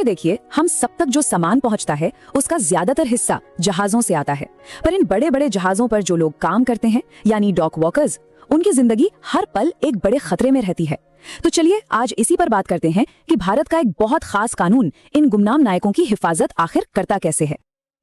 के देखिए, हम सब तक जो सामान पहुंचता है उसका ज्यादातर हिस्सा जहाजों से आता है। पर इन बड़े बड़े जहाजों पर जो लोग काम करते हैं यानी डॉक वर्कर्स, उनकी जिंदगी हर पल एक बड़े खतरे में रहती है। तो चलिए आज इसी पर बात करते हैं कि भारत का एक बहुत खास कानून इन गुमनाम नायकों की हिफाजत आखिर करता कैसे है।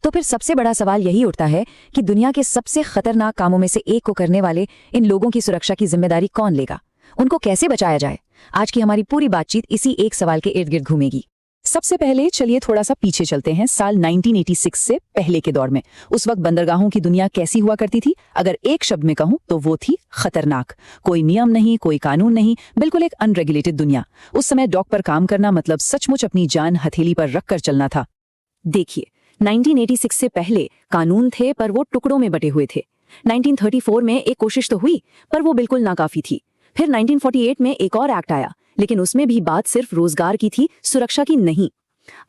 तो फिर सबसे बड़ा सवाल यही उठता है कि दुनिया के सबसे खतरनाक कामों में से एक को करने वाले इन लोगों की सुरक्षा की जिम्मेदारी कौन लेगा, उनको कैसे बचाया जाए। आज की हमारी पूरी बातचीत इसी एक सवाल के इर्द गिर्द घूमेगी। सबसे पहले चलिए थोड़ा सा पीछे चलते हैं, साल 1986 से पहले के दौर में। उस वक्त बंदरगाहों की दुनिया कैसी हुआ करती थी? अगर एक शब्द में कहूं तो वो थी खतरनाक। कोई नियम नहीं, कोई कानून नहीं, बिल्कुल एक अनरेगुलेटेड दुनिया। उस समय डॉक पर काम करना मतलब सचमुच अपनी जान हथेली पर रखकर चलना था। देखिए, 1986 से पहले कानून थे पर वो टुकड़ों में बटे हुए थे। 1934 में एक कोशिश तो हुई पर वो बिल्कुल नाकाफी थी। फिर 1948 में एक और एक्ट आया, लेकिन उसमें भी बात सिर्फ रोजगार की थी, सुरक्षा की नहीं।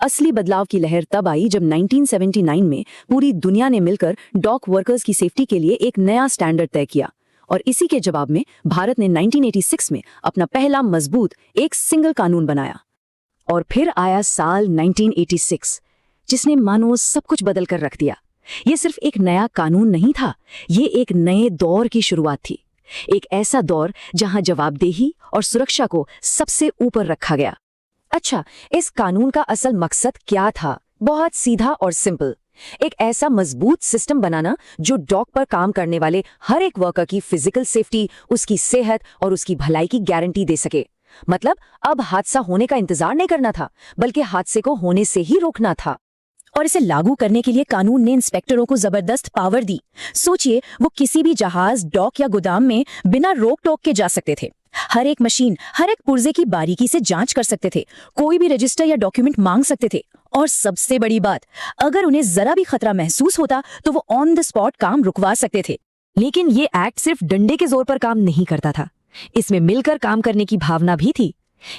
असली बदलाव की लहर तब आई जब 1979 में पूरी दुनिया ने मिलकर डॉक वर्कर्स की सेफ्टी के लिए एक नया स्टैंडर्ड तय किया। और इसी के जवाब में भारत ने 1986 में अपना पहला मजबूत एक सिंगल कानून बनाया। और फिर आया साल 1986, जिसने मानो सब कुछ बदल कर रख दिया। ये सिर्फ एक नया कानून नहीं था, ये एक नए दौर की शुरुआत थी। एक ऐसा दौर जहां जवाबदेही और सुरक्षा को सबसे ऊपर रखा गया। अच्छा, इस कानून का असल मकसद क्या था? बहुत सीधा और सिंपल। एक ऐसा मजबूत सिस्टम बनाना जो डॉक पर काम करने वाले हर एक वर्कर की फिजिकल सेफ्टी, उसकी सेहत और उसकी भलाई की गारंटी दे सके। मतलब अब हादसा होने का इंतजार नहीं करना था, बल्कि हादसे को होने से ही रोकना था। और इसे लागू करने के लिए कानून ने इंस्पेक्टरों को जबरदस्त पावर दी। सोचिए, वो किसी भी जहाज, डॉक या गोदाम में बिना रोक टोक के जा सकते थे। हर एक मशीन, हर एक पुर्जे की बारीकी से जांच कर सकते थे, कोई भी रजिस्टर या डॉक्यूमेंट मांग सकते थे। और सबसे बड़ी बात, अगर उन्हें जरा भी खतरा महसूस होता तो वो ऑन द स्पॉट काम रुकवा सकते थे। लेकिन ये एक्ट सिर्फ डंडे के जोर पर काम नहीं करता था, इसमें मिलकर काम करने की भावना भी थी।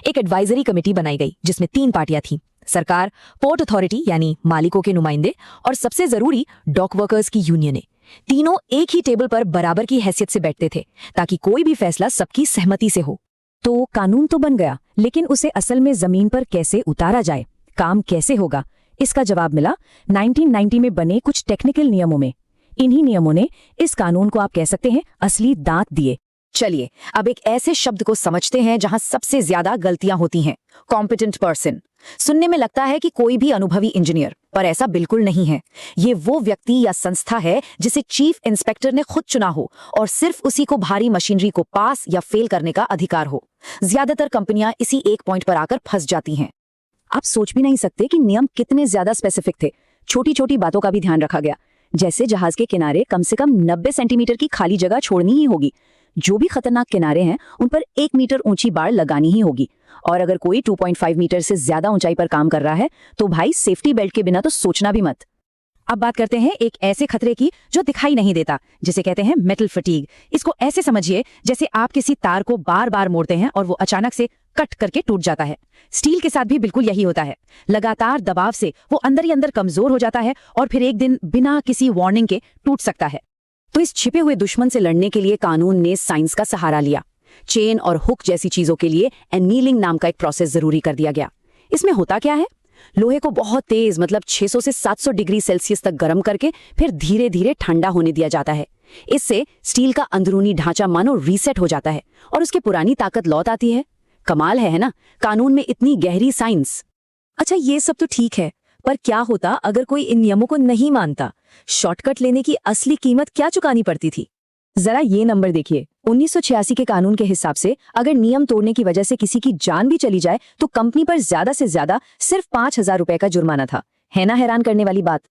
एक एडवाइजरी कमेटी बनाई गई जिसमें 3 पार्टियां थीं: सरकार, पोर्ट अथॉरिटी यानी मालिकों के नुमाइंदे, और सबसे जरूरी डॉक वर्कर्स की यूनियनें। तीनों एक ही टेबल पर बराबर की हैसियत से बैठते थे ताकि कोई भी फैसला सबकी सहमति से हो। तो कानून तो बन गया, लेकिन उसे असल में जमीन पर कैसे उतारा जाए, काम कैसे होगा, इसका जवाब मिला 1990 में बने कुछ टेक्निकल नियमों में। इन्हीं नियमों ने इस कानून को आप कह सकते हैं असली दांत दिए। चलिए अब एक ऐसे शब्द को समझते हैं जहां सबसे ज्यादा गलतियां होती हैं, कॉम्पिटेंट पर्सन। सुनने में लगता है कि कोई भी अनुभवी इंजीनियर, पर ऐसा बिल्कुल नहीं है। ये वो व्यक्ति या संस्था है जिसे चीफ इंस्पेक्टर ने खुद चुना हो और सिर्फ उसी को भारी मशीनरी को पास या फेल करने का अधिकार हो। ज्यादातर कंपनियां इसी एक पॉइंट पर आकर फंस जाती हैं। आप सोच भी नहीं सकते कि नियम कितने ज्यादा स्पेसिफिक थे। छोटी छोटी बातों का भी ध्यान रखा गया, जैसे जहाज के किनारे कम से कम 90 सेंटीमीटर की खाली जगह छोड़नी ही होगी। जो भी खतरनाक किनारे हैं उन पर 1 मीटर ऊंची बाड़ लगानी ही होगी। और अगर कोई 2.5 मीटर से ज्यादा ऊंचाई पर काम कर रहा है तो भाई सेफ्टी बेल्ट के बिना तो सोचना भी मत। अब बात करते हैं एक ऐसे खतरे की जो दिखाई नहीं देता, जिसे कहते हैं मेटल फटीग। इसको ऐसे समझिए जैसे आप किसी तार को बार बार मोड़ते हैं और वो अचानक से कट करके टूट जाता है। स्टील के साथ भी बिल्कुल यही होता है। लगातार दबाव से वो अंदर ही अंदर कमजोर हो जाता है और फिर एक दिन बिना किसी वार्निंग के टूट सकता है। तो इस छिपे हुए दुश्मन से लड़ने के लिए कानून ने साइंस का सहारा लिया। चेन और हुक जैसी चीजों के लिए एनीलिंग नाम का एक प्रोसेस जरूरी कर दिया गया। इसमें होता क्या है? लोहे को बहुत तेज, मतलब 600 से 700 डिग्री सेल्सियस तक गर्म करके फिर धीरे धीरे ठंडा होने दिया जाता है। इससे स्टील का अंदरूनी ढांचा मानो रीसेट हो जाता है और उसकी पुरानी ताकत लौट आती है। कमाल है ना? कानून में इतनी गहरी साइंस। अच्छा, ये सब तो ठीक है, पर क्या होता अगर कोई इन नियमों को नहीं मानता? शॉर्टकट लेने की असली कीमत क्या चुकानी पड़ती थी? जरा ये नंबर देखिए। 1986 के कानून के हिसाब से अगर नियम तोड़ने की वजह से किसी की जान भी चली जाए तो कंपनी पर ज्यादा से ज्यादा सिर्फ 5,000 रुपए का जुर्माना था। है ना हैरान करने वाली बात?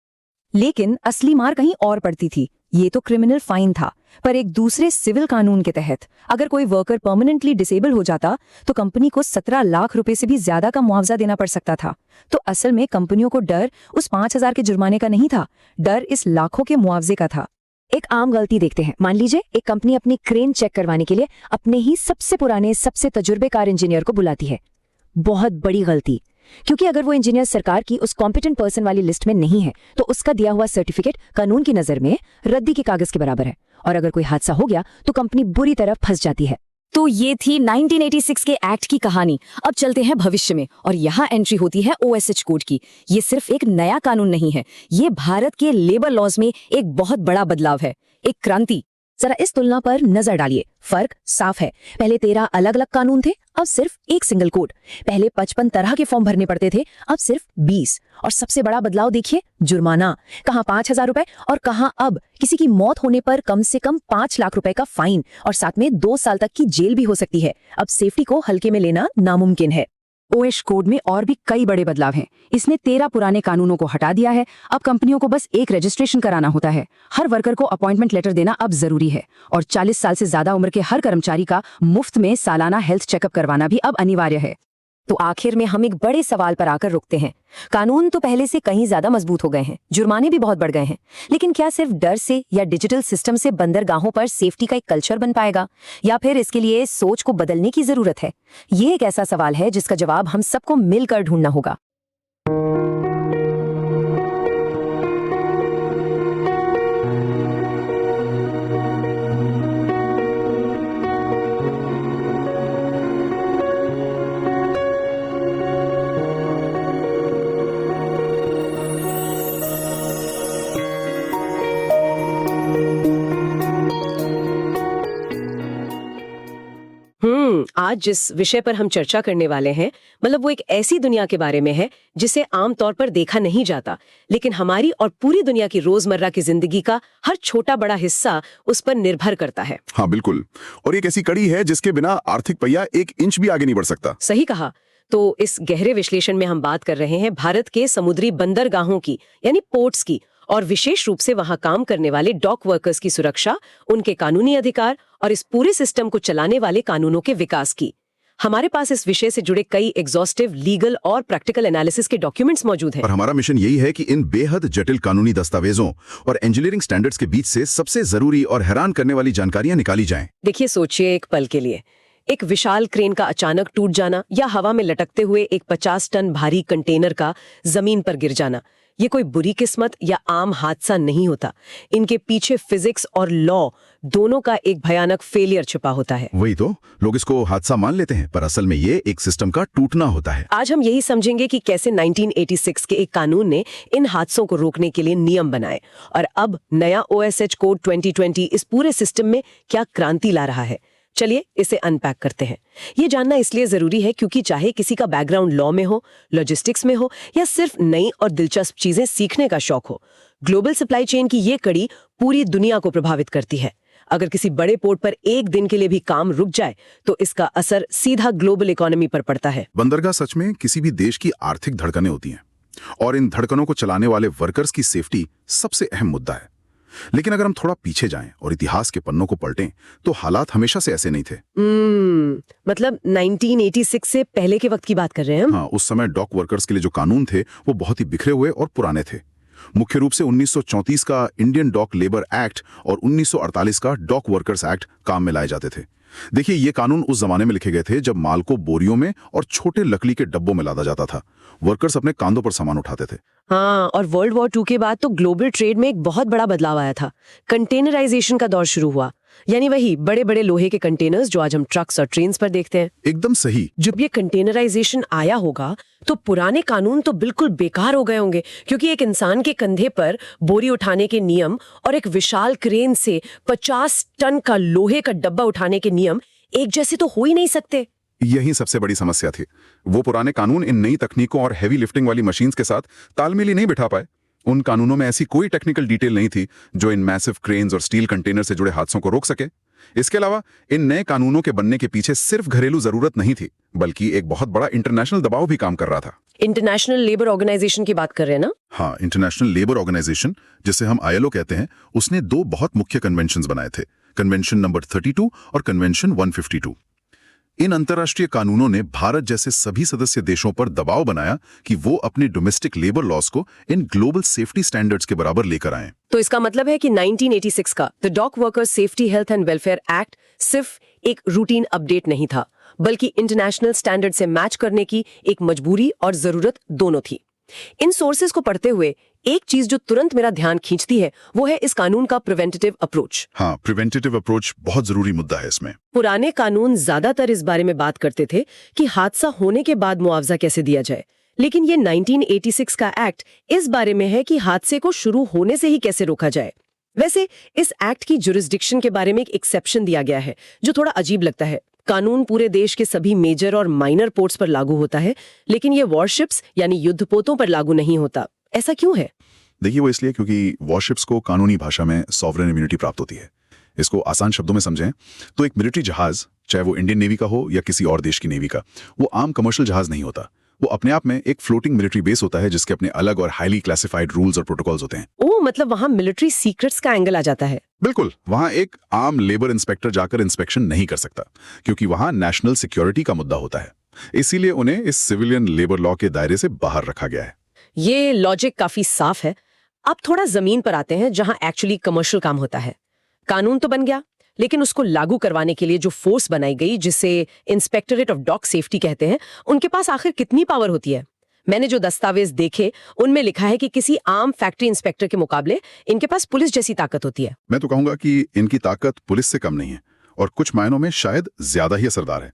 लेकिन असली मार कहीं और पड़ती थी। ये तो क्रिमिनल फाइन था, पर एक दूसरे सिविल कानून के तहत अगर कोई वर्कर परमानेंटली डिसेबल हो जाता तो कंपनी को 17 लाख रुपए से भी ज्यादा का मुआवजा देना पड़ सकता था। तो असल में कंपनियों को डर उस 5,000 के जुर्माने का नहीं था, डर इस लाखों के मुआवजे का था। एक आम गलती देखते हैं। मान लीजिए एक कंपनी अपनी क्रेन चेक करवाने के लिए अपने ही सबसे पुराने, सबसे तजुर्बेकार इंजीनियर को बुलाती है। बहुत बड़ी गलती, क्योंकि अगर वो इंजीनियर सरकार की उस कॉम्पिटेंट पर्सन वाली लिस्ट में नहीं है तो उसका दिया हुआ सर्टिफिकेट कानून की नजर में रद्दी के कागज के बराबर है। और अगर कोई हादसा हो गया तो कंपनी बुरी तरह फंस जाती है। तो ये थी 1986 के एक्ट की कहानी। अब चलते हैं भविष्य में और यहाँ एंट्री होती है OSH कोड की। ये सिर्फ एक नया कानून नहीं है, ये भारत के लेबर लॉज में एक बहुत बड़ा बदलाव है, एक क्रांति। जरा इस तुलना पर नजर डालिए, फर्क साफ है। पहले 13 अलग अलग कानून थे, अब सिर्फ एक सिंगल कोड। पहले 55 तरह के फॉर्म भरने पड़ते थे, अब सिर्फ 20। और सबसे बड़ा बदलाव देखिए, जुर्माना। कहाँ 5,000 रुपए और कहाँ अब किसी की मौत होने पर कम से कम 5 लाख रुपए का फाइन और साथ में 2 साल तक की जेल भी हो सकती है। अब सेफ्टी को हल्के में लेना नामुमकिन है। OSH कोड में और भी कई बड़े बदलाव हैं। इसने 13 पुराने कानूनों को हटा दिया है। अब कंपनियों को बस एक रजिस्ट्रेशन कराना होता है। हर वर्कर को अपॉइंटमेंट लेटर देना अब जरूरी है और 40 साल से ज्यादा उम्र के हर कर्मचारी का मुफ्त में सालाना हेल्थ चेकअप करवाना भी अब अनिवार्य है। तो आखिर में हम एक बड़े सवाल पर आकर रुकते हैं। कानून तो पहले से कहीं ज्यादा मजबूत हो गए हैं, जुर्माने भी बहुत बढ़ गए हैं, लेकिन क्या सिर्फ डर से या डिजिटल सिस्टम से बंदरगाहों पर सेफ्टी का एक कल्चर बन पाएगा, या फिर इसके लिए सोच को बदलने की जरूरत है? ये एक ऐसा सवाल है जिसका जवाब हम सबको मिलकर ढूंढना होगा। आज जिस विषय पर हम चर्चा करने वाले हैं, मतलब वो एक ऐसी दुनिया के बारे में है जिसे आमतौर पर देखा नहीं जाता, लेकिन हमारी और पूरी दुनिया की रोजमर्रा की जिंदगी का हर छोटा बड़ा हिस्सा उस पर निर्भर करता है। हाँ बिल्कुल, और एक ऐसी कड़ी है जिसके बिना आर्थिक पहिया 1 इंच भी आगे नहीं बढ़ सकता। सही कहा। तो इस गहरे विश्लेषण में हम बात कर रहे हैं भारत के समुद्री बंदरगाहों की, यानी पोर्ट्स की, और विशेष रूप से वहां काम करने वाले डॉक वर्कर्स की सुरक्षा, उनके कानूनी अधिकार और इस पूरे सिस्टम को चलाने वाले कानूनों के विकास की। हमारे पास इस विषय से जुड़े कई एग्जॉस्टिव लीगल और प्रैक्टिकल एनालिसिस के डॉक्यूमेंट्स मौजूद हैं। और हमारा मिशन यही है कि इन बेहद जटिल कानूनी दस्तावेजों और इंजीनियरिंग स्टैंडर्ड्स के बीच से सबसे जरूरी और हैरान करने वाली जानकारियां निकाली जाएं। देखिए, सोचिए एक पल के लिए, एक विशाल क्रेन का अचानक टूट जाना या हवा में लटकते हुए एक 50 टन भारी कंटेनर का जमीन पर गिर जाना, ये कोई बुरी किस्मत या आम हादसा नहीं होता। इनके पीछे फिजिक्स और लॉ दोनों का एक भयानक फेलियर छिपा होता है। वही तो, लोग इसको हादसा मान लेते हैं, पर असल में ये एक सिस्टम का टूटना होता है। आज हम यही समझेंगे कि कैसे 1986 के एक कानून ने इन हादसों को रोकने के लिए नियम बनाए, और अब नया OSH कोड 2020 इस पूरे सिस्टम में क्या क्रांति ला रहा है। चलिए इसे अनपैक करते हैं। ये जानना इसलिए जरूरी है क्योंकि चाहे किसी का बैकग्राउंड लॉ में हो, लॉजिस्टिक्स में हो, या सिर्फ नई और दिलचस्प चीजें सीखने का शौक हो, ग्लोबल सप्लाई चेन की ये कड़ी पूरी दुनिया को प्रभावित करती है। अगर किसी बड़े पोर्ट पर एक दिन के लिए भी काम रुक जाए तो इसका असर सीधा ग्लोबल इकोनॉमी पर पड़ता है। बंदरगाह सच में किसी भी देश की आर्थिक धड़कनें होती हैं, और इन धड़कनों को चलाने वाले वर्कर्स की सेफ्टी सबसे अहम मुद्दा है। लेकिन अगर हम थोड़ा पीछे जाएं और इतिहास के पन्नों को पलटें तो हालात हमेशा से ऐसे नहीं थे। मतलब 1986 से पहले के वक्त की बात कर रहे हैं हम? हाँ, उस समय डॉक वर्कर्स के लिए जो कानून थे वो बहुत ही बिखरे हुए और पुराने थे। मुख्य रूप से 1934 का इंडियन डॉक लेबर एक्ट और 1948 का डॉक वर्कर्स एक्ट काम में लाए जाते थे। देखिए, ये कानून उस जमाने में लिखे गए थे जब माल को बोरियों में और छोटे लकड़ी के डब्बों में लादा जाता था। वर्कर्स अपने कांधों पर सामान उठाते थे। हाँ, और वर्ल्ड वॉर 2 के बाद तो ग्लोबल ट्रेड में एक बहुत बड़ा बदलाव आया था। कंटेनराइजेशन का दौर शुरू हुआ, यानी वही बड़े बड़े लोहे के कंटेनर्स जो आज हम ट्रक्स और ट्रेन्स पर देखते हैं। एकदम सही। जब ये कंटेनराइजेशन आया होगा तो पुराने कानून तो बिल्कुल बेकार हो गए होंगे, क्योंकि एक इंसान के कंधे पर बोरी उठाने के नियम और एक विशाल क्रेन से 50 टन का लोहे का डब्बा उठाने के नियम एक जैसे तो हो ही नहीं सकते। यही सबसे बड़ी समस्या थी। वो पुराने कानून इन नई तकनीकों और हैवी लिफ्टिंग वाली मशीन्स के साथ तालमेल ही नहीं बिठा पाए। उन कानूनों में ऐसी कोई टेक्निकल डिटेल नहीं थी जो इन मैसिव क्रेन्स और स्टील कंटेनर से जुड़े हादसों को रोक सके। इसके अलावा इन नए कानूनों के बनने के पीछे सिर्फ घरेलू जरूरत नहीं थी, बल्कि एक बहुत बड़ा इंटरनेशनल दबाव भी काम कर रहा था। इंटरनेशनल लेबर ऑर्गेनाइजेशन की बात कर रहे हैं ना? हाँ, इंटरनेशनल लेबर ऑर्गेनाइजेशन, जिसे हम ILO कहते हैं, उसने 2 बहुत मुख्य कन्वेंशंस बनाए थे, कन्वेंशन नंबर 32 और कन्वेंशन 152। इन अंतर्राष्ट्रीय कानूनों ने भारत जैसे सभी सदस्य देशों पर दबाव बनाया कि वो अपने डोमेस्टिक लेबर लॉस को इन ग्लोबल सेफ्टी स्टैंडर्ड्स के बराबर लेकर आएं। तो इसका मतलब है कि 1986 का the dock workers safety health and welfare act सिर्फ एक रूटीन अपडेट नहीं था, बल्कि इंटरनेशनल स्टैंडर्ड से मैच करने की एक मजबूरी और जरूरत दोनों थी। इन सोर्सेज को पढ़ते हुए एक चीज जो तुरंत मेरा ध्यान खींचती है वो है इस कानून का प्रिवेंटिव अप्रोच। हाँ, प्रिवेंटिव अप्रोच बहुत जरूरी मुद्दा है इसमें। पुराने कानून ज्यादातर इस बारे में बात करते थे कि हादसा होने के बाद मुआवजा कैसे दिया जाए, लेकिन ये 1986 का एक्ट इस बारे में है कि हादसे को शुरू होने से ही कैसे रोका जाए। वैसे इस एक्ट की जुरिस्डिक्शन के बारे में एक एक्सेप्शन दिया गया है जो थोड़ा अजीब लगता है। कानून पूरे देश के सभी मेजर और माइनर पोर्ट्स पर लागू होता है, लेकिन ये वॉरशिप्स यानी युद्धपोतों पर लागू नहीं होता। ऐसा क्यों है? देखिए, वो इसलिए क्योंकि वॉरशिप्स को कानूनी भाषा में सॉवरेन इम्यूनिटी प्राप्त होती है। इसको आसान शब्दों में समझें तो एक मिलिट्री जहाज, चाहे वो इंडियन नेवी का हो या किसी और देश की नेवी का, वो आम कमर्शियल जहाज नहीं होता। वो अपने आप में एक फ्लोटिंग मिलिट्री बेस होता है जिसके अपने अलग और हाईली क्लासिफाइड रूल्स और प्रोटोकॉल्स होते हैं। ओह, मतलब वहां मिलिट्री सीक्रेट्स का एंगल आ जाता है। बिल्कुल, वहां एक आम लेबर इंस्पेक्टर जाकर इंस्पेक्शन नहीं कर सकता क्योंकि वहां नेशनल सिक्योरिटी का मुद्दा होता है। इसीलिए उन्हें इस सिविलियन लेबर लॉ के दायरे से बाहर रखा गया है। ये लॉजिक काफी साफ है। अब थोड़ा जमीन पर आते हैं जहां एक्चुअली कमर्शियल काम होता है। कानून तो बन गया, लेकिन उसको लागू करवाने के लिए जो फोर्स बनाई गई, जिसे इंस्पेक्टरेट ऑफ डॉक सेफ्टी कहते हैं, उनके पास आखिर कितनी पावर होती है? मैंने जो दस्तावेज देखे उनमें लिखा है कि किसी आम फैक्ट्री इंस्पेक्टर के मुकाबले इनके पास पुलिस जैसी ताकत होती है। मैं तो कहूंगा कि इनकी ताकत पुलिस से कम नहीं है और कुछ मायनों में शायद ज्यादा ही असरदार है।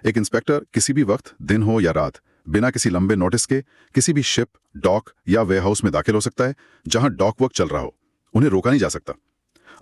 एक इंस्पेक्टर किसी भी वक्त, दिन हो या रात, बिना किसी लंबे नोटिस के किसी भी शिप, डॉक या वेयरहाउस में दाखिल हो सकता है जहां डॉक वर्क चल रहा हो। उन्हें रोका नहीं जा सकता।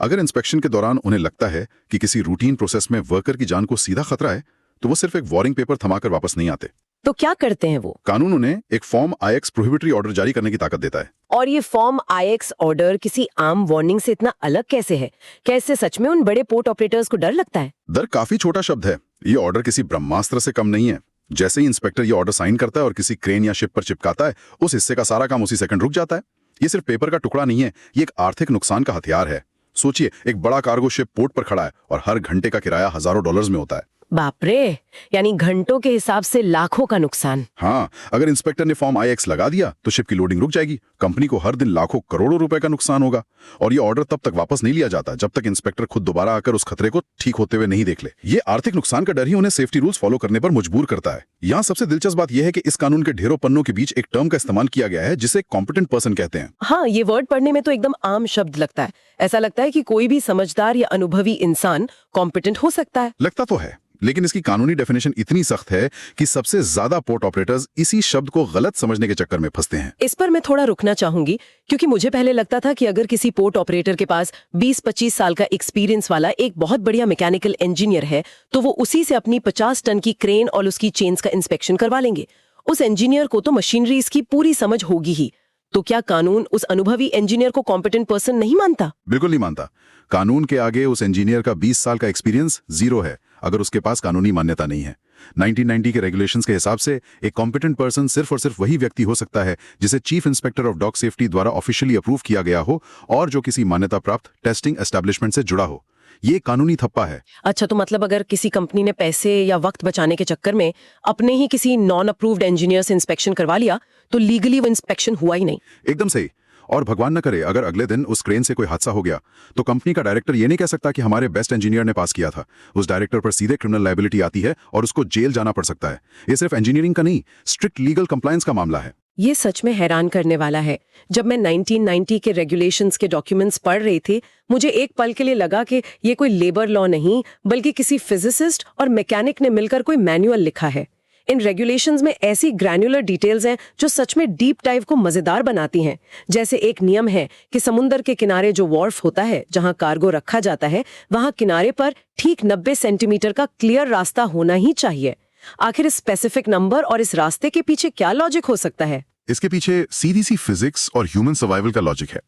अगर इंस्पेक्शन के दौरान उन्हें लगता है कि किसी रूटीन प्रोसेस में वर्कर की जान को सीधा खतरा है तो वो सिर्फ एक वार्निंग पेपर थमाकर वापस नहीं आते। तो क्या करते हैं वो? कानून उन्हें एक फॉर्म IX प्रोहिबिटरी ऑर्डर जारी करने की ताकत देता है। और ये फॉर्म IX ऑर्डर किसी आम वार्निंग से इतना अलग कैसे है? क्या इससे सच में उन बड़े पोर्ट ऑपरेटर्स को डर लगता है? डर काफी छोटा शब्द है। ये ऑर्डर किसी ब्रह्मास्त्र से कम नहीं है। जैसे ही इंस्पेक्टर ये ऑर्डर साइन करता है और किसी क्रेन या शिप पर चिपकाता है, उस हिस्से का सारा काम उसी सेकंड रुक जाता है। ये सिर्फ पेपर का टुकड़ा नहीं है, ये एक आर्थिक नुकसान का हथियार है। सोचिए, एक बड़ा कार्गो शिप पोर्ट पर खड़ा है और हर घंटे का किराया हजारों डॉलर्स में होता है। बाप रे, यानी घंटों के हिसाब से लाखों का नुकसान। हाँ, अगर इंस्पेक्टर ने फॉर्म IX लगा दिया तो शिप की लोडिंग रुक जाएगी। कंपनी को हर दिन लाखों करोड़ों रुपए का नुकसान होगा और ये ऑर्डर तब तक वापस नहीं लिया जाता जब तक इंस्पेक्टर खुद दोबारा आकर उस खतरे को ठीक होते हुए नहीं देख ले। ये आर्थिक नुकसान का डर ही उन्हें सेफ्टी रूल्स फॉलो करने पर मजबूर करता है। यहाँ सबसे दिलचस्प बात यह है कि इस कानून के ढेरों पन्नों के बीच एक टर्म का इस्तेमाल किया गया है जिसे कॉम्पिटेंट पर्सन कहते हैं। हाँ, ये वर्ड पढ़ने में तो एकदम आम शब्द लगता है। ऐसा लगता है कि कोई भी समझदार या अनुभवी इंसान कॉम्पिटेंट हो सकता है। लगता तो है, लेकिन इसकी कानूनी डेफिनेशन इतनी सख्त है कि सबसे ज्यादा पोर्ट ऑपरेटर्स इसी शब्द को गलत समझने के चक्कर में फंसते हैं। इस पर मैं थोड़ा रुकना चाहूंगी, क्योंकि मुझे पहले लगता था कि अगर किसी पोर्ट ऑपरेटर के पास 20-25 साल का एक्सपीरियंस वाला एक बहुत बढ़िया मैकेनिकल इंजीनियर है तो वो उसी से अपनी 50 टन की क्रेन और उसकी चेन्स का इंस्पेक्शन करवा लेंगे। उस इंजीनियर को तो मशीनरी इसकी पूरी समझ होगी ही। तो क्या कानून उस अनुभवी इंजीनियर को कॉम्पिटेंट पर्सन नहीं मानता? बिल्कुल नहीं मानता। कानून के आगे उस इंजीनियर का 20 साल का एक्सपीरियंस जीरो है अगर उसके पास कानूनी मान्यता नहीं है। 1990 के रेगुलेशंस के हिसाब से एक कॉम्पिटेंट पर्सन सिर्फ और सिर्फ वही व्यक्ति हो सकता है जिसे chief inspector of dock safety द्वारा ऑफिशियली अप्रूव किया गया हो और जो किसी मान्यता प्राप्त टेस्टिंग एस्टेब्लिशमेंट से जुड़ा हो। ये कानूनी थप्पा है। अच्छा, तो मतलब अगर किसी कंपनी ने पैसे या वक्त बचाने के चक्कर में अपने ही किसी नॉन अप्रूव्ड इंजीनियर से इंस्पेक्शन करवा लिया तो लीगली वो इंस्पेक्शन हुआ ही नहीं। एकदम सही। और भगवान न करे अगर अगले दिन उस क्रेन से कोई हादसा हो गया तो कंपनी का डायरेक्टर ये नहीं कह सकता कि हमारे बेस्ट इंजीनियर ने पास किया था। उस डायरेक्टर पर सीधे क्रिमिनल लायबिलिटी आती है और उसको जेल जाना पड़ सकता है। ये सिर्फ इंजीनियरिंग का नहीं, स्ट्रिक्ट लीगल कंप्लायंस का मामला है। ये सच में हैरान करने वाला है। जब मैं 1990 के रेगुलेशंस के डॉक्यूमेंट्स पढ़ रही थी, मुझे एक पल के लिए लगा कि ये कोई लेबर लॉ नहीं बल्कि किसी फिजिसिस्ट और मैकेनिक ने मिलकर कोई मैनुअल लिखा है। इन रेगुलेशंस में ऐसी ग्रैन्युलर डिटेल्स हैं जो सच में डीप डाइव को मजेदार बनाती हैं। जैसे एक नियम है कि समुद्र के किनारे जो वॉर्फ होता है जहां कार्गो रखा जाता है, वहां किनारे पर ठीक 90 सेंटीमीटर का क्लियर रास्ता होना ही चाहिए। आखिर इस स्पेसिफिक नंबर और इस रास्ते के पीछे क्या लॉजिक हो सकता है? इसके पीछे सीधी सी फिजिक्स और ह्यूमन सर्वाइवल का लॉजिक है।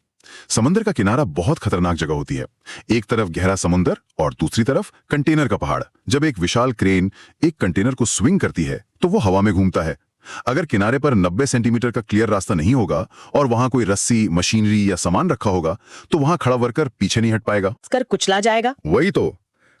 समंदर का किनारा बहुत खतरनाक जगह होती है। एक तरफ गहरा समुंदर और दूसरी तरफ कंटेनर का पहाड़। जब एक विशाल क्रेन एक कंटेनर को स्विंग करती है तो वो हवा में घूमता है। अगर किनारे पर 90 सेंटीमीटर का क्लियर रास्ता नहीं होगा और वहां कोई रस्सी, मशीनरी या सामान रखा होगा तो वहां खड़ा वर्कर पीछे नहीं हट पाएगा, कर कुचला जाएगा। वही तो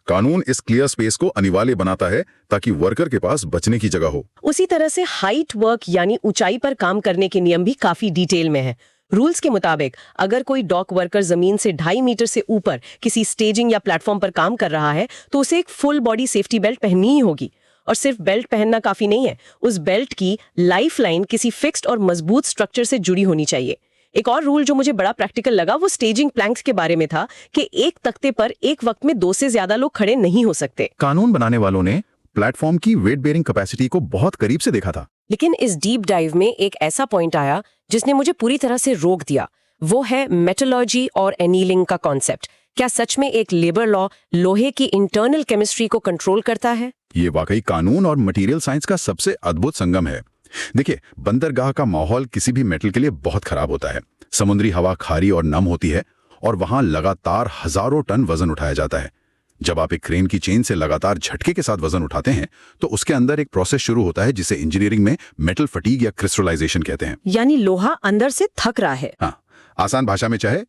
कानून इस क्लियर स्पेस को अनिवार्य बनाता है ताकि वर्कर के पास बचने की जगह हो। उसी तरह से हाइट वर्क यानी ऊंचाई पर काम करने के नियम भी काफी डिटेल में है। रूल्स के मुताबिक अगर कोई डॉक वर्कर जमीन से 2.5 मीटर से ऊपर किसी स्टेजिंग या प्लेटफॉर्म पर काम कर रहा है तो उसे एक फुल बॉडी सेफ्टी बेल्ट पहननी ही होगी। और सिर्फ बेल्ट पहनना काफी नहीं है, उस बेल्ट की लाइफलाइन किसी फिक्स्ड और मजबूत स्ट्रक्चर से जुड़ी होनी चाहिए। एक और रूल जो मुझे बड़ा प्रैक्टिकल लगा वो स्टेजिंग प्लैंक्स के बारे में था कि एक तख्ते पर एक वक्त में 2 से ज्यादा लोग खड़े नहीं हो सकते। कानून बनाने वालों ने प्लेटफॉर्म की वेट बेयरिंग कैपेसिटी को बहुत करीब से देखा था। लेकिन इस डीप डाइव में एक ऐसा पॉइंट आया जिसने मुझे पूरी तरह से रोक दिया। वो है मेटलर्जी और एनीलिंग का कॉन्सेप्ट। क्या सच में एक लेबर लॉ लोहे की इंटरनल केमिस्ट्री को कंट्रोल करता है? ये वाकई कानून और मटेरियल साइंस का सबसे अद्भुत संगम है। देखिए, बंदरगाह का माहौल किसी भी मेटल के लिए बहुत खराब होता है। समुद्री हवा खारी और नम होती है और वहां लगातार हजारों टन वजन उठाया जाता है। जब आप एक क्रेन की चेन से लगातार झटके के साथ वजन उठाते हैं तो उसके अंदर एक प्रोसेस शुरू होता है जिसे इंजीनियरिंग में मेटल फटीग या क्रिस्टलाइजेशन कहते हैं। यानी लोहा अंदर से थक रहा है। हाँ, आसान भाषा में चाहे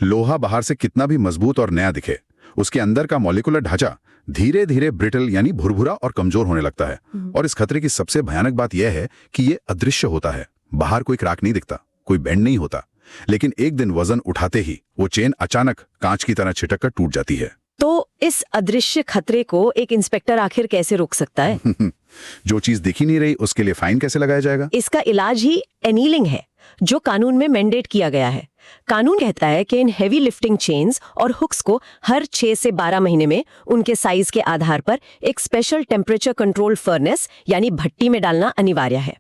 लोहा बाहर से कितना भी मजबूत और नया दिखे, उसके अंदर का मॉलिक्यूलर ढांचा धीरे धीरे ब्रिटल यानी भुरभुरा और कमजोर होने लगता है। और इस खतरे की सबसे भयानक बात यह है कि ये अदृश्य होता है। बाहर कोई क्रैक नहीं दिखता, कोई बेंड नहीं होता, लेकिन एक दिन वजन उठाते ही वो चेन अचानक कांच की तरह छिटक कर टूट जाती है। तो इस अदृश्य खतरे को एक इंस्पेक्टर आखिर कैसे रोक सकता है? जो चीज दिखी नहीं रही उसके लिए फाइन कैसे लगाया जाएगा? इसका इलाज ही एनीलिंग है, जो कानून में मैंडेट किया गया है। कानून कहता है कि इन हेवी लिफ्टिंग चेन्स और हुक्स को हर 6 से 12 महीने में उनके साइज के आधार पर एक स्पेशल टेम्परेचर कंट्रोल फर्नेस यानी भट्टी में डालना अनिवार्य है।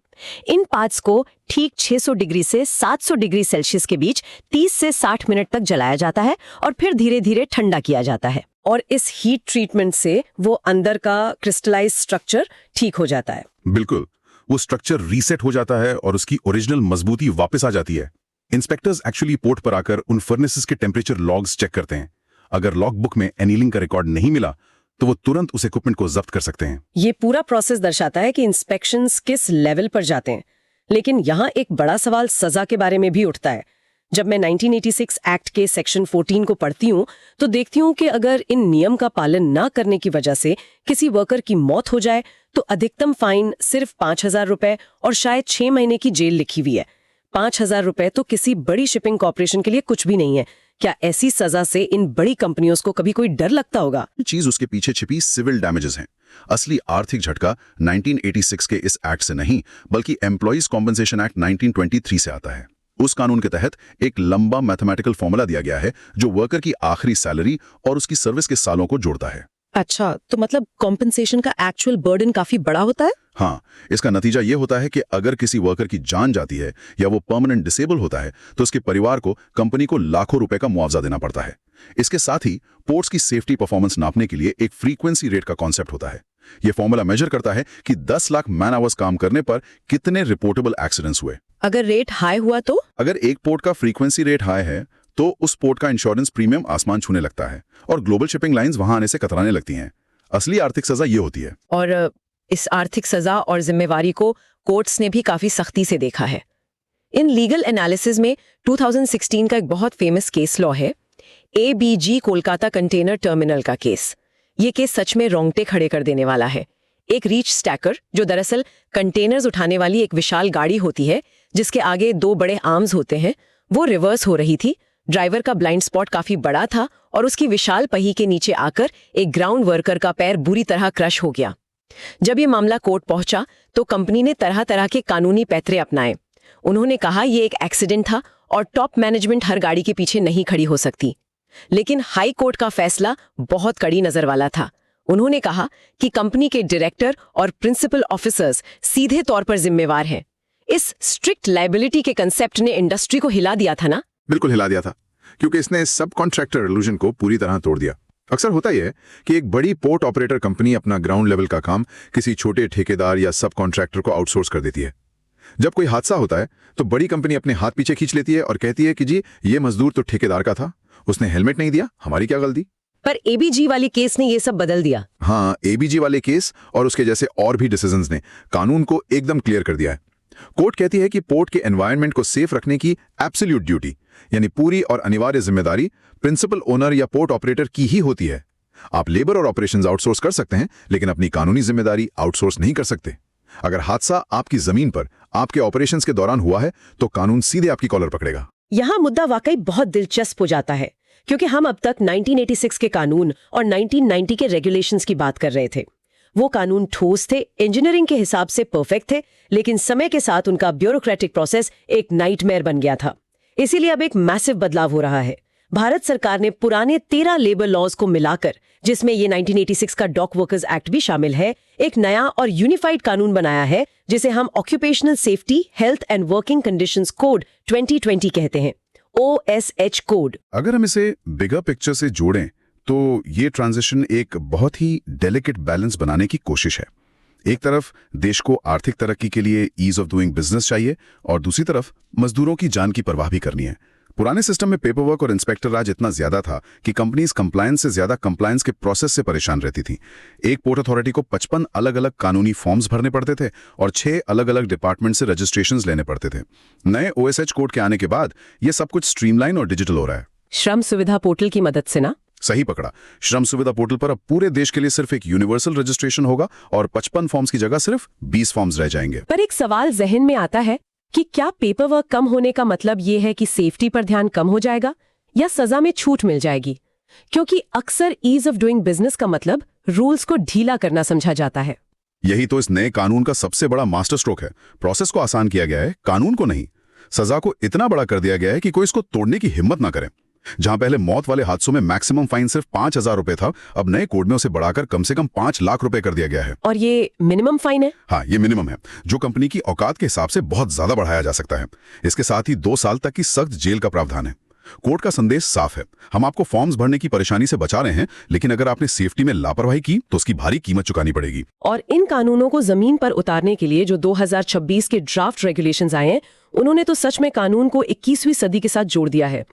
इन पार्ट्स को ठीक 600 डिग्री से 700 डिग्री सेल्सियस के बीच 30 से 60 मिनट तक जलाया जाता है और फिर धीरे धीरे ठंडा किया जाता है। और इस हीट ट्रीटमेंट से वो अंदर का क्रिस्टलाइज स्ट्रक्चर ठीक हो जाता है। बिल्कुल, वो स्ट्रक्चर रीसेट हो जाता है और उसकी ओरिजिनल मजबूती वापस आ जाती है। इंस्पेक्टर्स एक्चुअली पोर्ट पर आकर उन फर्नेसेस के टेम्परेचर लॉग्स चेक करते हैं। अगर लॉग बुक में एनीलिंग का रिकॉर्ड नहीं मिला तो वो तुरंत उस इक्विपमेंट को जब्त कर सकते हैं। ये पूरा प्रोसेस दर्शाता है कि इंस्पेक्शंस किस लेवल पर जाते हैं। लेकिन यहाँ एक बड़ा सवाल सजा के बारे में भी उठता है। जब मैं 1986 एक्ट के सेक्शन 14 को पढ़ती हूँ तो देखती हूँ कि अगर इन नियम का पालन ना करने की वजह से किसी वर्कर की मौत हो जाए तो अधिकतम फाइन सिर्फ 5,000 रुपए और शायद 6 महीने की जेल लिखी हुई है। 5,000 रुपए तो किसी बड़ी शिपिंग कॉर्पोरेशन के लिए कुछ भी नहीं है। क्या ऐसी सजा से इन बड़ी कंपनियों को कभी कोई डर लगता होगा? चीज उसके पीछे छिपी सिविल डैमेजेस हैं। असली आर्थिक झटका 1986 के इस एक्ट से नहीं बल्कि एम्प्लॉइज कॉम्पनसेशन एक्ट 1923 से आता है। उस कानून के तहत एक लंबा मैथमेटिकल फॉर्मूला दिया गया है जो वर्कर की आखिरी सैलरी और उसकी सर्विस के सालों को जोड़ता है। अच्छा, तो मतलब कॉम्पनसेशन का एक्चुअल बर्डन काफी बड़ा होता है? हाँ, इसका नतीजा ये होता है कि अगर किसी वर्कर की जान जाती है या वो परमानेंट डिसेबल होता है तो उसके परिवार को कंपनी को लाखों रुपए का मुआवजा देना पड़ता है। इसके साथ ही पोर्ट्स की सेफ्टी परफॉर्मेंस नापने के लिए एक फ्रीक्वेंसी रेट का कॉन्सेप्ट होता है। ये फॉर्मूला मेजर करता है कि 10 लाख मैन आवर्स काम करने पर कितने रिपोर्टेबल एक्सीडेंट्स हुए। अगर रेट हाई हुआ तो? अगर एक पोर्ट का फ्रीक्वेंसी रेट हाई है तो उस पोर्ट का इंश्योरेंस प्रीमियम आसमान छूने लगता है और ग्लोबल शिपिंग लाइंस वहां आने से कतराने लगती हैं। असली आर्थिक सजा ये होती है। और इस आर्थिक सजा और जिम्मेवारी को कोर्ट्स ने भी काफी सख्ती से देखा है। इन लीगल एनालिसिस में 2016 का एक बहुत फेमस केस लॉ है, ABG कोलकाता कंटेनर टर्मिनल का केस। ये केस सच में रोंगटे खड़े कर देने वाला है। एक रीच स्टैकर, जो दरअसल कंटेनर्स उठाने वाली एक विशाल गाड़ी होती है जिसके आगे 2 बड़े आर्म्स होते हैं, वो रिवर्स हो रही थी। ड्राइवर का ब्लाइंड स्पॉट काफी बड़ा था और उसकी विशाल पहिए के नीचे आकर एक ग्राउंड वर्कर का पैर बुरी तरह क्रश हो गया। जब ये मामला कोर्ट पहुंचा तो कंपनी ने तरह तरह के कानूनी पैतरे अपनाए। उन्होंने कहा ये एक एक्सीडेंट था और टॉप मैनेजमेंट हर गाड़ी के पीछे नहीं खड़ी हो सकती। लेकिन हाई कोर्ट का फैसला बहुत कड़ी नजर वाला था। उन्होंने कहा कि कंपनी के डायरेक्टर और प्रिंसिपल ऑफिसर्स सीधे तौर पर जिम्मेवार हैं। इस स्ट्रिक्ट लायबिलिटी के कंसेप्ट ने इंडस्ट्री को हिला दिया था ना? बिल्कुल हिला दिया था, क्योंकि इसने सब कॉन्ट्रैक्टर इल्यूजन को पूरी तरह तोड़ दिया। अक्सर होता यह है कि एक बड़ी पोर्ट ऑपरेटर कंपनी अपना ग्राउंड लेवल का काम किसी छोटे ठेकेदार या सब कॉन्ट्रैक्टर को आउटसोर्स कर देती है। जब कोई हादसा होता है तो बड़ी कंपनी अपने हाथ पीछे खींच लेती है और कहती है कि जी ये मजदूर तो ठेकेदार का था, उसने हेलमेट नहीं दिया, हमारी क्या गलती। पर ABG वाली केस ने ये सब बदल दिया। हाँ, ABG वाले केस और उसके जैसे और भी डिसीजंस ने कानून को एकदम क्लियर कर दिया है। कोर्ट कहती है कि पोर्ट के एनवायरनमेंट को सेफ रखने की एब्सोल्यूट ड्यूटी यानी पूरी और अनिवार्य जिम्मेदारी प्रिंसिपल ओनर या पोर्ट ऑपरेटर की ही होती है। आप लेबर और ऑपरेशंस आउटसोर्स कर सकते हैं लेकिन अपनी कानूनी जिम्मेदारी आउटसोर्स नहीं कर सकते। अगर हादसा आपकी जमीन पर आपके ऑपरेशंस के दौरान हुआ है तो कानून सीधे आपकी कॉलर पकड़ेगा। यहाँ मुद्दा वाकई बहुत दिलचस्प हो जाता है क्योंकि हम अब तक 1986 के कानून और 1990 के रेगुलेशंस की बात कर रहे थे। वो कानून ठोस थे, इंजीनियरिंग के हिसाब से परफेक्ट थे, लेकिन समय के साथ उनका ब्यूरोक्रेटिक प्रोसेस एक नाइटमेयर बन गया था। इसीलिए अब एक मैसिव बदलाव हो रहा है। भारत सरकार ने पुराने 13 लेबर लॉज को मिलाकर, जिसमें ये 1986 का डॉक वर्कर्स एक्ट भी शामिल है, एक नया और यूनिफाइड कानून बनाया है जिसे हम occupational safety, health and working conditions code 2020 कहते हैं, OSH कोड। अगर हम इसे बिगर पिक्चर से जोड़ें तो ये ट्रांजिशन एक बहुत ही डेलिकेट बैलेंस बनाने की कोशिश है। एक तरफ देश को आर्थिक तरक्की के लिए ईज ऑफ डूइंग बिजनेस चाहिए और दूसरी तरफ मजदूरों की जान की परवाह भी करनी है। पुराने सिस्टम में पेपर वर्क और इंस्पेक्टर राज इतना ज्यादा था कि कंपनीज कंप्लायंस से ज्यादा कंप्लायंस के प्रोसेस से परेशान रहती थी। एक पोर्ट अथॉरिटी को 55 अलग अलग कानूनी फॉर्म्स भरने पड़ते थे और 6 अलग अलग डिपार्टमेंट से रजिस्ट्रेशंस लेने पड़ते थे। नए OSH कोड के आने के बाद ये सब कुछ स्ट्रीमलाइन और डिजिटल हो रहा है। श्रम सुविधा पोर्टल की मदद से ना? सही पकड़ा। श्रम सुविधा पोर्टल पर अब पूरे देश के लिए सिर्फ एक यूनिवर्सल रजिस्ट्रेशन होगा और 55 फॉर्म्स की जगह सिर्फ 20 फॉर्म्स रह जाएंगे। पर एक सवाल जहन में आता है कि क्या पेपर वर्क कम होने का मतलब ये है कि सेफ्टी पर ध्यान कम हो जाएगा या सजा में छूट मिल जाएगी? क्योंकि अक्सर ईज ऑफ डूइंग बिजनेस का मतलब रूल्स को ढीला करना समझा जाता है। यही तो इस नए कानून का सबसे बड़ा मास्टर स्ट्रोक है। प्रोसेस को आसान किया गया है, कानून को नहीं। सजा को इतना बड़ा कर दिया गया है कि कोई इसको तोड़ने की हिम्मत ना करे। जहां पहले मौत वाले हादसों में मैक्सिमम फाइन सिर्फ 5,000 रुपए था, अब नए कोड में उसे बढ़ाकर कम से कम 5 लाख रुपए कर दिया गया है। और ये मिनिमम फाइन है? हाँ, ये मिनिमम है, जो कंपनी की औकात के हिसाब से बहुत ज्यादा बढ़ाया जा सकता है। इसके साथ ही 2 साल तक की सख्त जेल का प्रावधान है। कोर्ट का संदेश साफ है, हम आपको फॉर्म्स भरने की परेशानी से बचा रहे हैं, लेकिन अगर आपने सेफ्टी में लापरवाही की तो उसकी भारी कीमत चुकानी पड़ेगी। और इन कानूनों को जमीन पर उतारने के लिए जो 2026 के ड्राफ्ट रेगुलेशंस आए हैं, उन्होंने तो सच में कानून को 21वीं सदी के साथ जोड़ दिया है।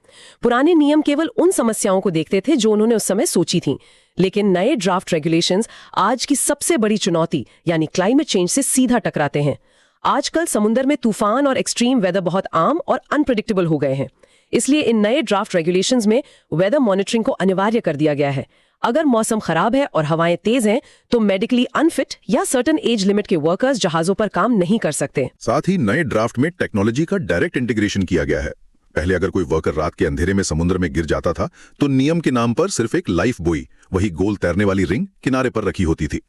पुराने नियम केवल उन समस्याओं को देखते थे जो उन्होंने उस समय सोची थी, लेकिन नए ड्राफ्ट रेगुलेशंस आज की सबसे बड़ी चुनौती यानी क्लाइमेट चेंज से सीधा टकराते हैं। आजकल समुद्र में तूफान और एक्सट्रीम वेदर बहुत आम और अनप्रेडिक्टेबल हो गए हैं। इसलिए इन नए ड्राफ्ट रेगुलेशंस में वेदर मॉनिटरिंग को अनिवार्य कर दिया गया है। अगर मौसम खराब है और हवाएं तेज हैं, तो मेडिकली अनफिट या सर्टेन एज लिमिट के वर्कर्स जहाजों पर काम नहीं कर सकते। साथ ही नए ड्राफ्ट में टेक्नोलॉजी का डायरेक्ट इंटीग्रेशन किया गया है। पहले अगर कोई वर्कर रात के अंधेरे में समुद्र में गिर जाता था तो नियम के नाम पर सिर्फ एक लाइफ बुई, वही गोल तैरने वाली रिंग किनारे पर रखी होती थी।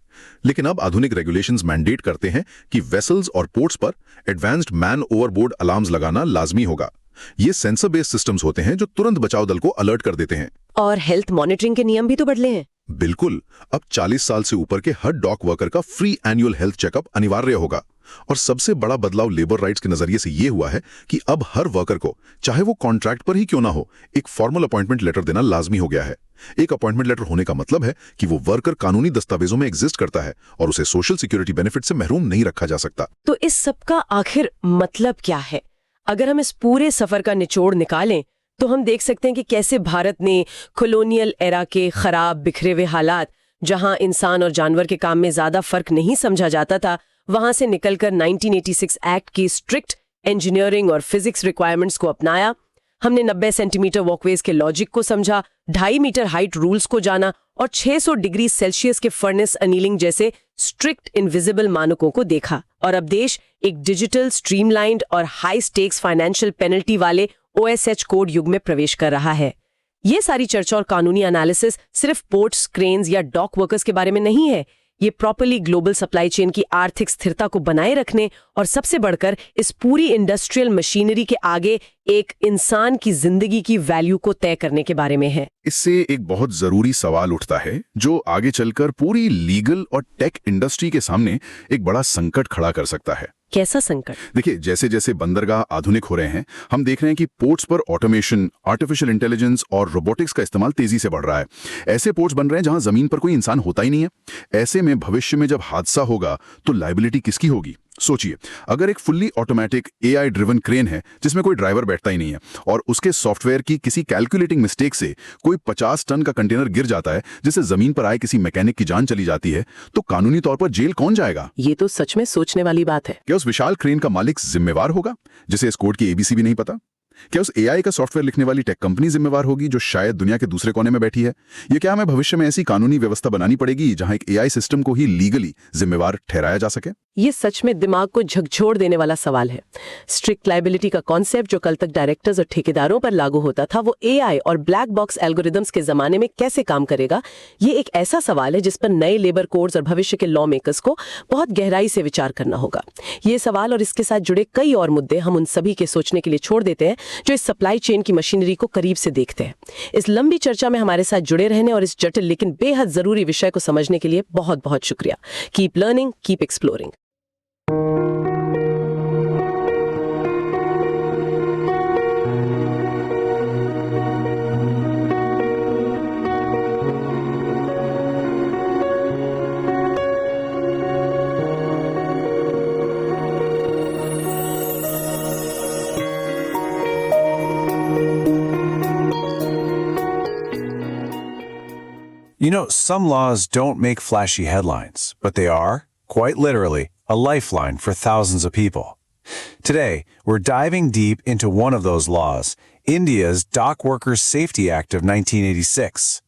लेकिन अब आधुनिक रेगुलेशंस मैंडेट करते हैं कि वेसल्स और पोर्ट्स पर एडवांस्ड मैन ओवरबोर्ड अलार्म्स लगाना लाजमी होगा। ये सेंसर बेस्ड सिस्टम्स होते हैं जो तुरंत बचाव दल को अलर्ट कर देते हैं। और हेल्थ मॉनिटरिंग के नियम भी तो बदले हैं। बिल्कुल, अब 40 साल से ऊपर के हर डॉक वर्कर का फ्री एनुअल हेल्थ चेकअप अनिवार्य होगा। और सबसे बड़ा बदलाव लेबर राइट्स के नजरिए से यह हुआ है कि अब हर वर्कर को, चाहे वो कॉन्ट्रैक्ट पर ही क्यों ना हो, एक फॉर्मल अपॉइंटमेंट लेटर देना लाजमी हो गया है। एक अपॉइंटमेंट लेटर होने का मतलब है कि वो वर्कर कानूनी दस्तावेजों में एग्जिस्ट करता है और उसे सोशल सिक्योरिटी बेनिफिट से महरूम नहीं रखा जा सकता। तो इस सब का आखिर मतलब क्या है? अगर हम इस पूरे सफर का निचोड़ निकालें तो हम देख सकते हैं कि कैसे भारत ने कॉलोनियल एरा के खराब बिखरे हुए हालात, जहां इंसान और जानवर के काम में ज्यादा फर्क नहीं समझा जाता था, वहां से निकलकर 1986 एक्ट की स्ट्रिक्ट इंजीनियरिंग और फिजिक्स रिक्वायरमेंट्स को अपनाया। हमने 90 सेंटीमीटर वॉकवेज के लॉजिक को समझा, 2.5 मीटर हाइट रूल्स को जाना और 600 डिग्री सेल्सियस के फर्नेस अनीलिंग जैसे स्ट्रिक्ट इनविजिबल मानकों को देखा। और अब देश एक डिजिटल, स्ट्रीमलाइंड और हाई स्टेक्स फाइनेंशियल पेनल्टी वाले OSH कोड युग में प्रवेश कर रहा है। ये सारी चर्चा और कानूनी एनालिसिस सिर्फ पोर्ट्स, क्रेन्स या डॉक वर्कर्स के बारे में नहीं है। ये प्रॉपर्ली ग्लोबल सप्लाई चेन की आर्थिक स्थिरता को बनाए रखने और सबसे बढ़कर इस पूरी इंडस्ट्रियल मशीनरी के आगे एक इंसान की जिंदगी की वैल्यू को तय करने के बारे में है। इससे एक बहुत जरूरी सवाल उठता है जो आगे चलकर पूरी लीगल और टेक इंडस्ट्री के सामने एक बड़ा संकट खड़ा कर सकता है। कैसा संकट? देखिए, जैसे जैसे बंदरगाह आधुनिक हो रहे हैं, हम देख रहे हैं कि पोर्ट्स पर ऑटोमेशन, आर्टिफिशियल इंटेलिजेंस और रोबोटिक्स का इस्तेमाल तेजी से बढ़ रहा है। ऐसे पोर्ट्स बन रहे हैं जहां जमीन पर कोई इंसान होता ही नहीं है। ऐसे में भविष्य में जब हादसा होगा तो लायबिलिटी किसकी होगी? सोचिए, अगर एक fully automatic AI driven crane है जिसमें कोई ड्राइवर बैठता ही नहीं है और उसके सॉफ्टवेयर की किसी कैलकुलेटिंग मिस्टेक से कोई 50 टन का कंटेनर गिर जाता है जिससे जमीन पर आए किसी मैकेनिक की जान चली जाती है, तो कानूनी तौर पर जेल कौन जाएगा? ये तो सच में सोचने वाली बात है। क्या उस विशाल क्रेन का मालिक जिम्मेवार होगा जिसे इस कोड की ABC भी नहीं पता? क्या उस AI का सॉफ्टवेयर लिखने वाली टेक कंपनी जिम्मेवार होगी जो शायद दुनिया के दूसरे कोने में बैठी है? ये क्या हमें भविष्य में ऐसी कानूनी व्यवस्था बनानी पड़ेगी जहां एक AI सिस्टम को ही लीगली जिम्मेवार ठहराया जा सके? ये सच में दिमाग को झकझोर देने वाला सवाल है। स्ट्रिक्ट लायबिलिटी का कॉन्सेप्ट जो कल तक डायरेक्टर्स और ठेकेदारों पर लागू होता था, वो एआई और ब्लैक बॉक्स एल्गोरिदम्स के जमाने में कैसे काम करेगा? ये एक ऐसा सवाल है जिस पर नए लेबर कोड्स और भविष्य के लॉ मेकर्स को बहुत गहराई से विचार करना होगा। ये सवाल और इसके साथ जुड़े कई और मुद्दे हम उन सभी के सोचने के लिए छोड़ देते हैं जो इस सप्लाई चेन की मशीनरी को करीब से देखते हैं। इस लंबी चर्चा में हमारे साथ जुड़े रहने और इस जटिल लेकिन बेहद जरूरी विषय को समझने के लिए बहुत बहुत शुक्रिया। Keep learning, keep exploring. You know, some laws don't make flashy headlines, but they are, quite literally, a lifeline for thousands of people. Today, we're diving deep into one of those laws, India's Dock Workers Safety Act of 1986.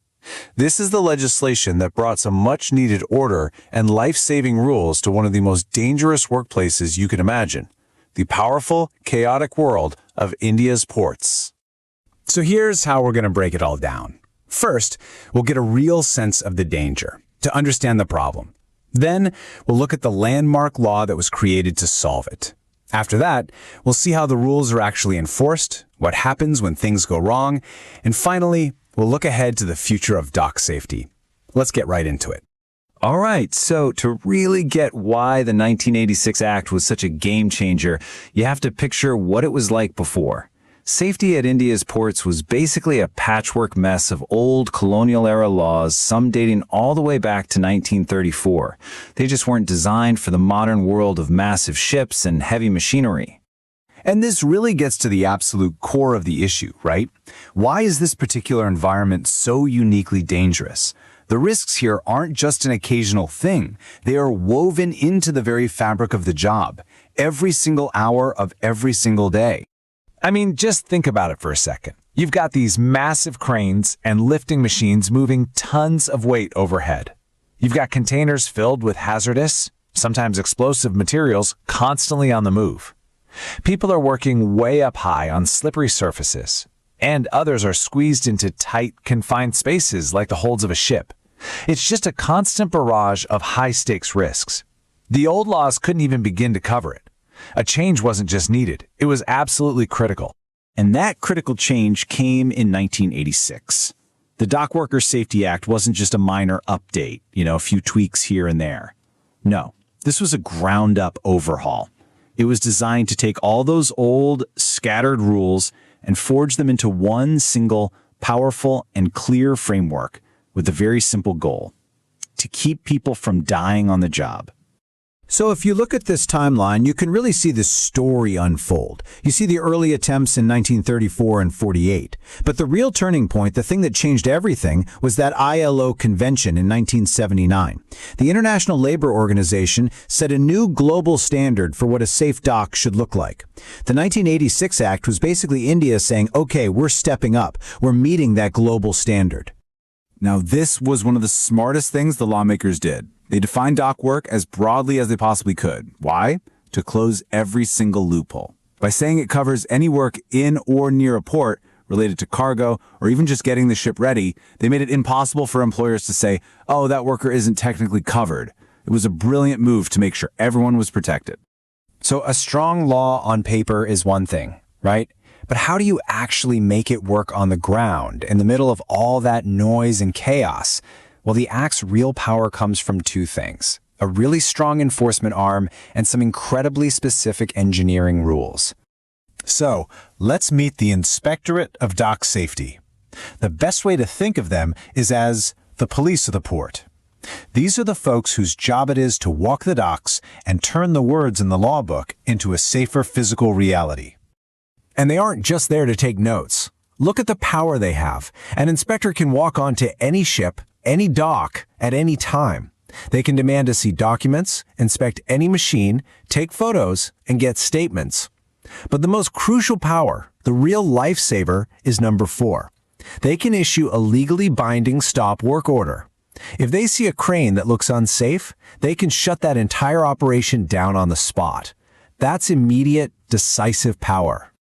This is the legislation that brought some much-needed order and life-saving rules to one of the most dangerous workplaces you can imagine, the powerful, chaotic world of India's ports. So here's how we're going to break it all down. First, we'll get a real sense of the danger, to understand the problem. Then, we'll look at the landmark law that was created to solve it. After that, we'll see how the rules are actually enforced, what happens when things go wrong, and finally, we'll look ahead to the future of dock safety. Let's get right into it. All right, so to really get why the 1986 Act was such a game changer, you have to picture what it was like before. Safety at India's ports was basically a patchwork mess of old colonial-era laws, some dating all the way back to 1934. They just weren't designed for the modern world of massive ships and heavy machinery. And this really gets to the absolute core of the issue, right? Why is this particular environment so uniquely dangerous? The risks here aren't just an occasional thing. They are woven into the very fabric of the job, every single hour of every single day. I mean, just think about it for a second. You've got these massive cranes and lifting machines moving tons of weight overhead. You've got containers filled with hazardous, sometimes explosive materials constantly on the move. People are working way up high on slippery surfaces, and others are squeezed into tight, confined spaces like the holds of a ship. It's just a constant barrage of high-stakes risks. The old laws couldn't even begin to cover it. A change wasn't just needed, it was absolutely critical. And that critical change came in 1986. The Dock Workers Safety Act wasn't just a minor update, a few tweaks here and there. No, this was a ground-up overhaul. It was designed to take all those old, scattered rules and forge them into one single, powerful, and clear framework with a very simple goal: to keep people from dying on the job. So if you look at this timeline, you can really see the story unfold. You see the early attempts in 1934 and 48. But the real turning point, the thing that changed everything, was that ILO convention in 1979. The International Labor Organization set a new global standard for what a safe dock should look like. The 1986 Act was basically India saying, okay, we're stepping up. We're meeting that global standard. Now, this was one of the smartest things the lawmakers did. They defined dock work as broadly as they possibly could. Why? To close every single loophole. By saying it covers any work in or near a port related to cargo or even just getting the ship ready, they made it impossible for employers to say, oh, that worker isn't technically covered. It was a brilliant move to make sure everyone was protected. So a strong law on paper is one thing, right? But how do you actually make it work on the ground in the middle of all that noise and chaos? Well, the Act's real power comes from two things: a really strong enforcement arm and some incredibly specific engineering rules. So, let's meet the Inspectorate of Dock Safety. The best way to think of them is as the police of the port. These are the folks whose job it is to walk the docks and turn the words in the law book into a safer physical reality. And they aren't just there to take notes. Look at the power they have. An inspector can walk onto any ship, any dock, at any time. They can demand to see documents, inspect any machine, take photos, and get statements. But the most crucial power, the real lifesaver, is number 4. They can issue a legally binding stop work order. If they see a crane that looks unsafe, they can shut that entire operation down on the spot. That's immediate, decisive power.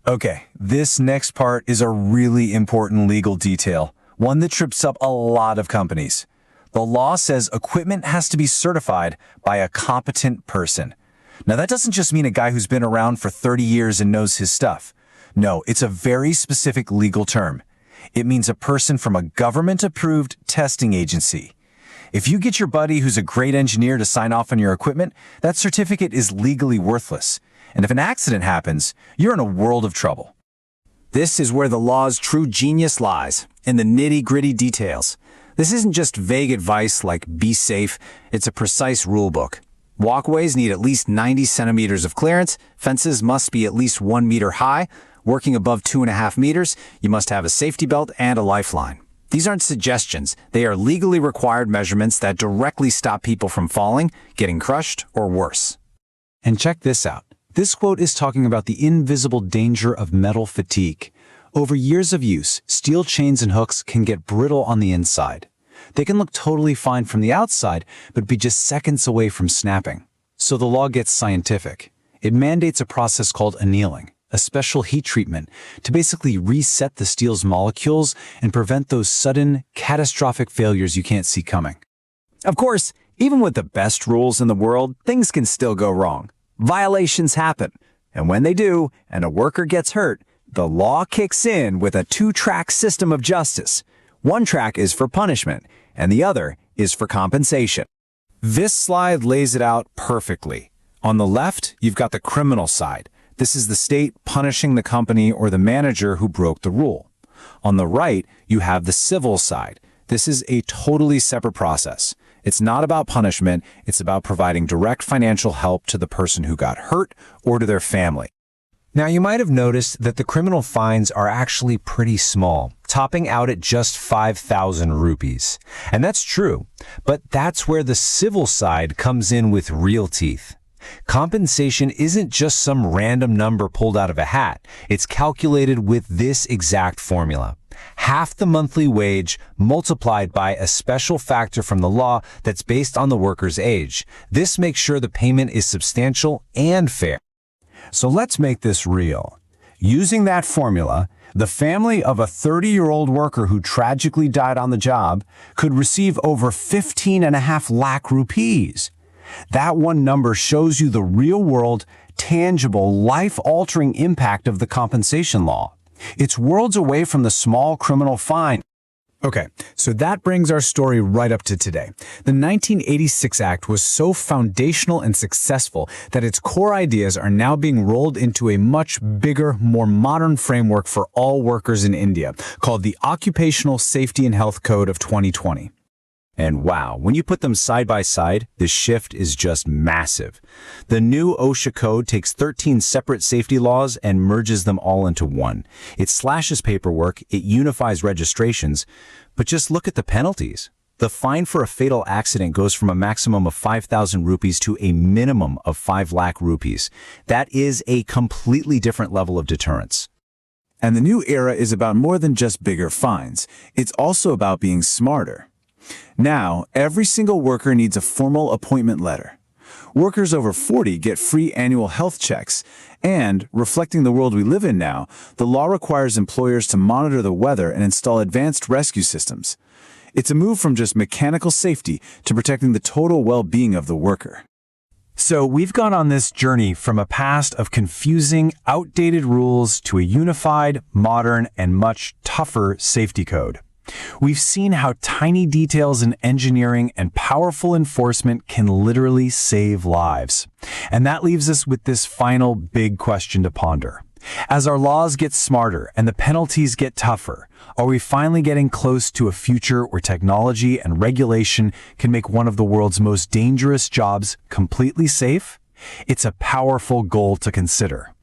Okay, this next part is a really important legal detail, one that trips up a lot of companies. The law says equipment has to be certified by a competent person. Now, that doesn't just mean a guy who's been around for 30 years and knows his stuff. No, it's a very specific legal term. It means a person from a government-approved testing agency. If you get your buddy who's a great engineer to sign off on your equipment, that certificate is legally worthless. And if an accident happens, you're in a world of trouble. This is where the law's true genius lies, in the nitty-gritty details. This isn't just vague advice like be safe, it's a precise rule book. Walkways need at least 90 centimeters of clearance, fences must be at least 1 meter high, working above 2.5 meters, you must have a safety belt and a lifeline. These aren't suggestions, they are legally required measurements that directly stop people from falling, getting crushed, or worse. And check this out. This quote is talking about the invisible danger of metal fatigue. Over years of use, steel chains and hooks can get brittle on the inside. They can look totally fine from the outside, but be just seconds away from snapping. So the law gets scientific. It mandates a process called annealing, a special heat treatment to basically reset the steel's molecules and prevent those sudden, catastrophic failures you can't see coming. Of course, even with the best rules in the world, things can still go wrong. Violations happen. And when they do, and a worker gets hurt, the law kicks in with a 2-track system of justice. One track is for punishment, and the other is for compensation. This slide lays it out perfectly. On the left, you've got the criminal side. This is the state punishing the company or the manager who broke the rule. On the right, you have the civil side. This is a totally separate process. It's not about punishment, it's about providing direct financial help to the person who got hurt or to their family. Now, you might have noticed that the criminal fines are actually pretty small, topping out at just 5,000 rupees. And that's true, but that's where the civil side comes in with real teeth. Compensation isn't just some random number pulled out of a hat. It's calculated with this exact formula. Half the monthly wage multiplied by a special factor from the law that's based on the worker's age. This makes sure the payment is substantial and fair. So let's make this real. Using that formula, the family of a 30-year-old worker who tragically died on the job could receive over 15.5 lakh rupees. That one number shows you the real-world, tangible, life-altering impact of the compensation law. It's worlds away from the small criminal fine. Okay, so that brings our story right up to today. The 1986 Act was so foundational and successful that its core ideas are now being rolled into a much bigger, more modern framework for all workers in India, called the Occupational Safety and Health Code of 2020. And wow, when you put them side by side, the shift is just massive. The new OSHA code takes 13 separate safety laws and merges them all into one. It slashes paperwork, it unifies registrations, but just look at the penalties. The fine for a fatal accident goes from a maximum of 5,000 rupees to a minimum of 5 lakh rupees. That is a completely different level of deterrence. And the new era is about more than just bigger fines. It's also about being smarter. Now, every single worker needs a formal appointment letter. Workers over 40 get free annual health checks, and, reflecting the world we live in now, the law requires employers to monitor the weather and install advanced rescue systems. It's a move from just mechanical safety to protecting the total well-being of the worker. So we've gone on this journey from a past of confusing, outdated rules to a unified, modern, and much tougher safety code. We've seen how tiny details in engineering and powerful enforcement can literally save lives. And that leaves us with this final big question to ponder. As our laws get smarter and the penalties get tougher, are we finally getting close to a future where technology and regulation can make one of the world's most dangerous jobs completely safe? It's a powerful goal to consider.